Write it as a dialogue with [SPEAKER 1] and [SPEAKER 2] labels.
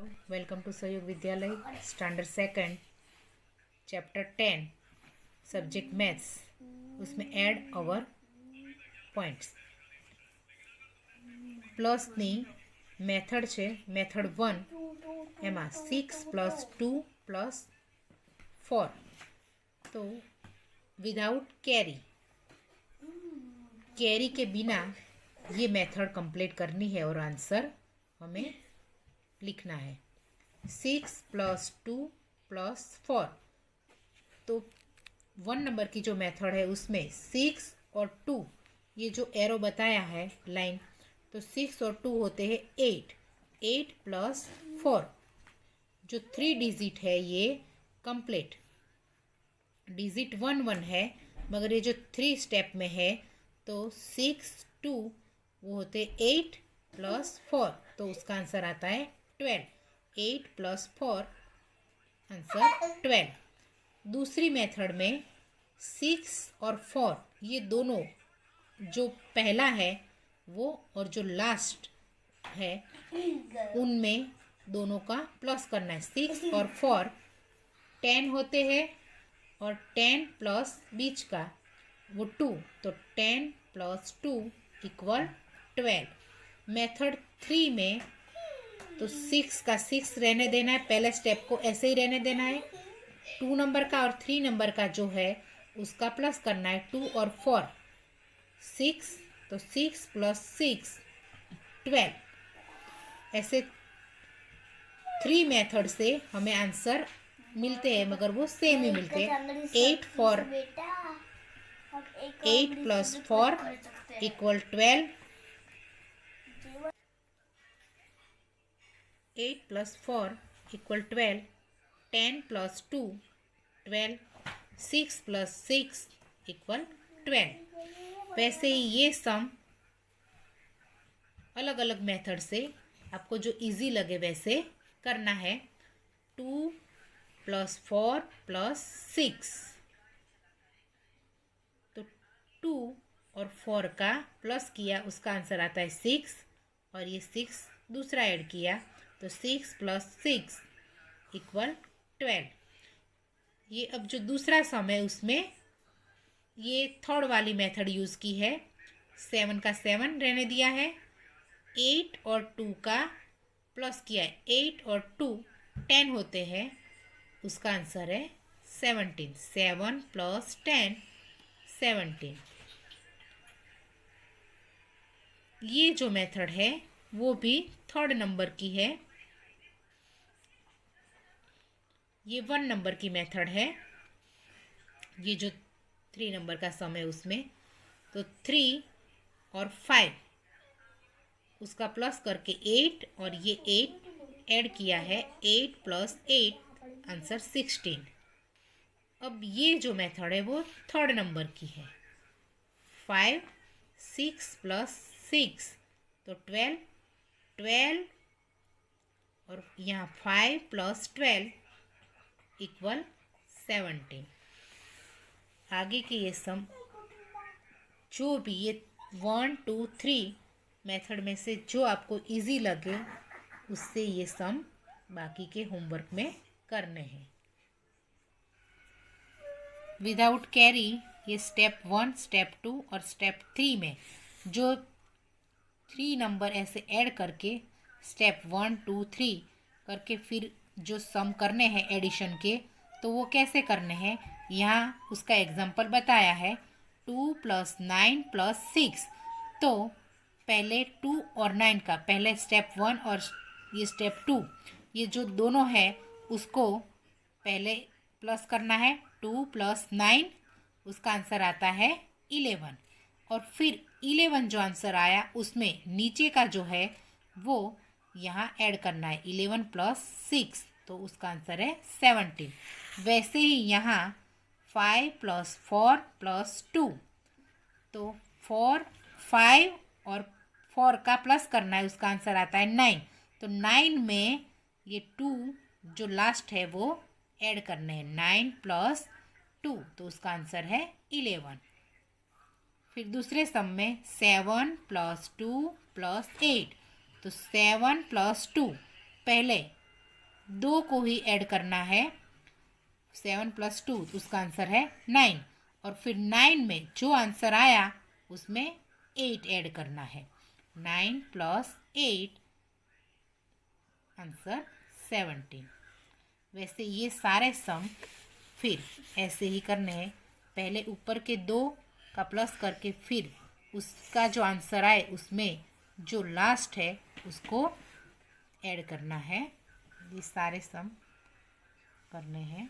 [SPEAKER 1] Welcome to सहयोग विद्यालय standard second chapter 10 subject maths. उसमें ऐड अवर पॉइंट्स પ્લસની મેથડ છે મેથડ 1 એમાં 6 + 2 + 4 तो विदाउट कैरी के बिना ये मेथड कंप्लीट करनी है और आंसर हमें लिखना है। 6 + 2 + 4 तो 1 नंबर की जो मेथड है उसमें 6 और 2 ये जो एरो बताया है लाइन, तो 6 और 2 होते हैं 8 + 4 जो 3 डिजिट है ये कंप्लीट। डिजिट 1 1 है मगर ये जो 3 स्टेप में है तो 6 2 वो होते 8 + 4 तो उसका आंसर आता है 12। 8 + 4 आंसर 12। दूसरी मेथड में 6 और 4 ये दोनों जो पहला है वो और जो लास्ट है उनमें दोनों का प्लस करना है। 6 और 4 10 होते हैं और 10 प्लस बीच का वो 2 तो 10 + 2 = 12। मेथड 3 में तो 6 का 6 रहने देना है, पहले स्टेप को ऐसे ही रहने देना है। 2 नंबर का और 3 नंबर का जो है उसका प्लस करना है। 2 और 4 6 तो 6 + 6 12। ऐसे 3 मेथड से हमें आंसर मिलते हैं मगर वो सेम ही मिलते हैं। 8 + 4 = 12। 8 + 4 = 12। 10 + 2 12। 6 + 6 = 12। वैसे ही ये सम अलग अलग मेथड से आपको जो इजी लगे वैसे करना है। 2 + 4 + 6 तो 2 और 4 का प्लस किया उसका आंसर आता है 6 और ये 6 दूसरा ऐड किया तो 6 + 6 = 12। ये अब जो दूसरा सम है उसमें ये थर्ड वाली मेथड यूज़ की है। 7 का 7 रहने दिया है। 8 और 2 का प्लस किया है। 8 और 2 10 होते हैं, उसका आंसर है 17। 7 + 10 17। ये जो मेथड है वो भी थर्ड नंबर की है। ये 1 नंबर की मेथड है। ये जो 3 नंबर का सम है उसमें तो 3 और 5 उसका प्लस करके 8 और ये 8 ऐड किया है। 8 + 8 आंसर 16। अब ये जो मेथड है वो थर्ड नंबर की है। 5 6 + 6 तो 12 12 और यहाँ 5 + 12 = 17। आगे के ये सम जो भी ये 1 2 3 मेथड में से जो आपको इजी लगे उससे ये सम बाकी के होमवर्क में करने हैं। विदाउट कैरी ये स्टेप 1 स्टेप 2 और स्टेप 3 में जो 3 नंबर ऐसे ऐड करके स्टेप 1 2 3 करके फिर जो सम करने हैं एडिशन के तो वो कैसे करने हैं यहाँ उसका एग्जाम्पल बताया है। 2 + 9 + 6 तो पहले 2 और 9 का पहले स्टेप 1 और ये स्टेप 2 ये जो दोनों है उसको पहले प्लस करना है। 2 + 9 उसका आंसर आता है 11 और फिर 11 जो आंसर आया उसमें नीचे का जो है वो यहाँ ऐड करना है। 11 + 6 तो उसका आंसर है 17। वैसे ही यहाँ 5 + 4 + 2 तो 4 5 और 4 का प्लस करना है उसका आंसर आता है 9 तो 9 में ये 2 जो लास्ट है वो ऐड करने हैं। 9 + 2 तो उसका आंसर है 11। फिर दूसरे सम में 7 + 2 + 8 तो 7 + 2 पहले 2 को ही ऐड करना है। 7 + 2 तो उसका आंसर है 9। और फिर 9 में जो आंसर आया उसमें 8 ऐड करना है। 9 + 8 आंसर 17। वैसे ये सारे सम फिर ऐसे ही करने हैं। पहले ऊपर के 2 का प्लस करके फिर उसका जो आंसर आए उसमें जो लास्ट है उसको ऐड करना है। ये सारे सम करने हैं।